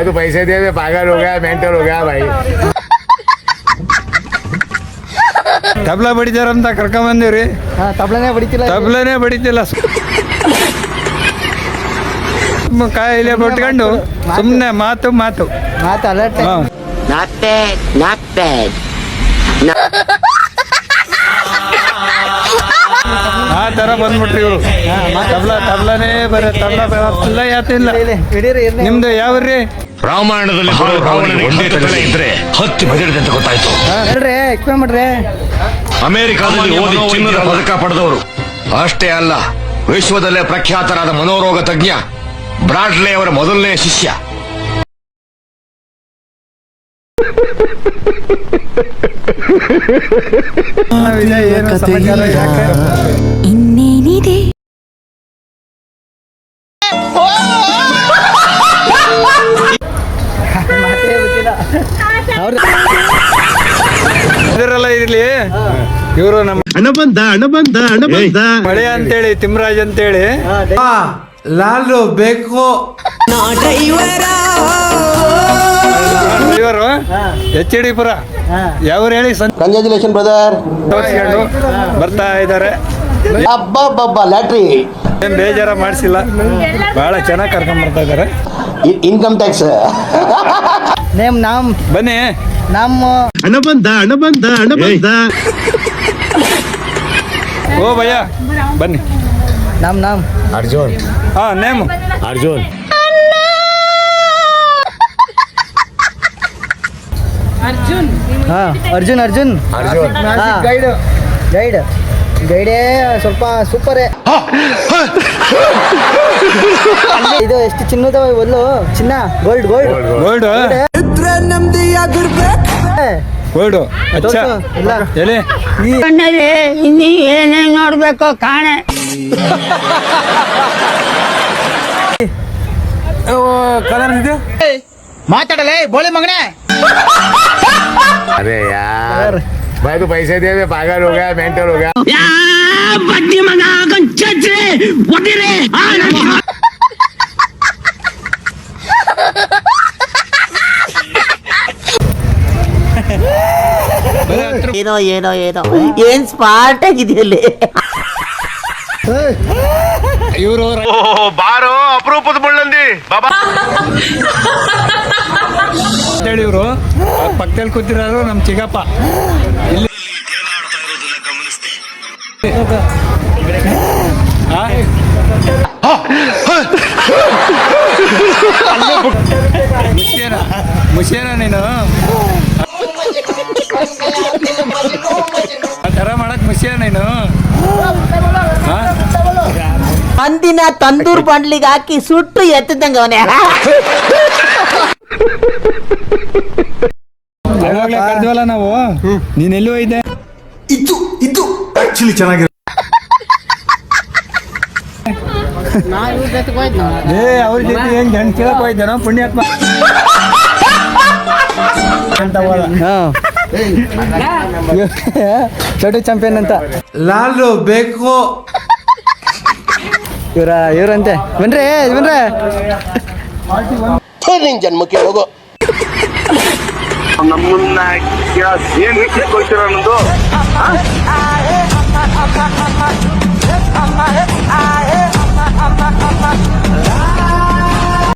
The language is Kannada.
भाई तो पैसे दे पागल हो गया मेंटल हो गया भाई ತಬ್ಲಾ ಬಡಿದಾರಂತ ಕರ್ಕೊಂಡ್ ಬಂದಿವ್ರಿ. ತಬ್ಲಾನೇ ಬಡಿತಿಲ್ಲ ಕಾಯಿಲೆ ಬಿಟ್ಕೊಂಡು ಸುಮ್ಮನೆ ಮಾತು ಆ ತರ ಬಂದ್ಬಿಟ್ರಿ ಇವರು. ತಬ್ಲಾನೇ ಬರ ತಬ್ಲಾ ಯಾತಿಲ್ಲ. ನಿಮ್ದು ಯಾವ್ರಿ? ರಾಮಾಯಣದಲ್ಲಿ ಒಂದೇ ತಲೆ ಇದ್ರೆ ಹತ್ತಿ ಬೆದರಿದೆ ಅಂತ ಗೊತ್ತಾಯ್ತು. ಅಮೆರಿಕಾದಲ್ಲಿ ಓದಿ ಚಿನ್ನದ ಪದಕ ಪಡೆದವರು ಅಷ್ಟೇ ಅಲ್ಲ, ವಿಶ್ವದಲ್ಲೇ ಪ್ರಖ್ಯಾತರಾದ ಮನೋರೋಗ ತಜ್ಞ ಬ್ರಾಡ್ಲೆ ಅವರ ಮೊದಲನೇ ಶಿಷ್ಯ. ಇನ್ನೇನಿದೆ ಇದರೆಲ್ಲ ಇರ್ಲಿ. ಇವರು ನಮ್ಮ ಮಳೆ ಅಂತೇಳಿ ತಿಮ್ರಾಜ್ ಅಂತೇಳಿ ಲಾಲು ಬೇಕು ಡ್ರೈವರು HD ಪುರ ಯಾವ ಹೇಳಿ ಕಂಗ್ರಾಚುಲೇಷನ್ ಬ್ರದರ್. ತೋರಿಸ್ಕೊಂಡು ಬರ್ತಾ ಇದ್ದಾರೆ. ಲ್ಯಾಟ್ರಿ ಏನ್ ಬೇಜಾರ ಮಾಡಿಸಿಲ್ಲ, ಬಹಳ ಚೆನ್ನಾಗಿ ಕರ್ಕೊಂಡ್ ಬರ್ತಾ ಇದ್ದಾರೆ. ಇನ್ಕಮ್ ಟ್ಯಾಕ್ಸ್ ಬನ್ನಿ. ಹಣ ಬಂದ ಓ ಭಯ್ಯ ಬನ್ನಿ. अर्जुन ಹಾ ನೇಮ್ अर्जुन ಅರ್ಜುನ್ ಗೈಡೇ ಸ್ವಲ್ಪ ಸೂಪರ್. ಇದು ಎಷ್ಟು ಚಿನ್ನದ ಒಲ್ಲು? ಚಿನ್ನ ಗೋಲ್ಡ್ ಗೋಲ್ಡು. ಅಚ್ಚ ಎಲ್ಲಿ ಇನ್ನೀ ಏನೇನ್ ನೋಡ್ಬೇಕು ಕಾಣೆ. ಕಲರ್ ಇದೆ ಮಾತಾಡಲೇ ಬೋಳಿ ಮಗನೇ. अरे यार भाई तो पैसे दे पागल हो गया मेंटल हो गया ಬಡ್ಡಿ ಮಗ ಏನೋ ಏನ್ ಸ್ಮಾರ್ಟ್ ಆಗಿದೆಯಲ್ಲಿ. ಇವರು ಬಾರೋ ಅಪರೂಪದ ಮುಳ್ಳಂದಿ ಬಾಬಾ ಹೇಳಿ. ಇವರು ಪಕ್ಕದಲ್ಲಿ ಕೂತಿರೋರು ನಮ್ಮ ಚಿಗಪ್ಪ. ಇಲ್ಲಿ ಮುಷೇನ ನೀನು ಆ ಥರ ಮಾಡಕ್ ಮುಷಿಯ ನೀನು. ಅಂದಿನ ತಂದೂರ್ ಬಂಡ್ಲಿಗೆ ಹಾಕಿ ಸುಟ್ಟು ಎತ್ತದಂಗ ಅವನೇ. ಕರೆದ್ವಲ್ಲ ನಾವು, ನೀನ್ ಎಲ್ಲಿ ಹೋಯ್ದೆ? ಇದು ಆಕ್ಚುಲಿ ಚೆನ್ನಾಗಿರೋ ಅವ್ರ ಜೊತೆ ಏನ್ ಗಂಡ ಕೇಳಕ್ ಹೋಯ್ತಾನೋ ಪುಣ್ಯಾತ್ಮ ಅಂತ ಹೋದ. ಚೋಟು ಚಾಂಪಿಯನ್ ಅಂತ ಲಾಲು ಬೇಕು ಇವ್ರಂತೆ. ಬನ್ರಿ ನಿನ್ ಜನ್ಮಕ್ಕೆ ಹೋಗೋ. ನಮ್ಮನ್ನ ಏನ್ ವಿಷಯಕ್ಕೆ ಹೋಗ್ತೀರ ಅನ್ನೋದು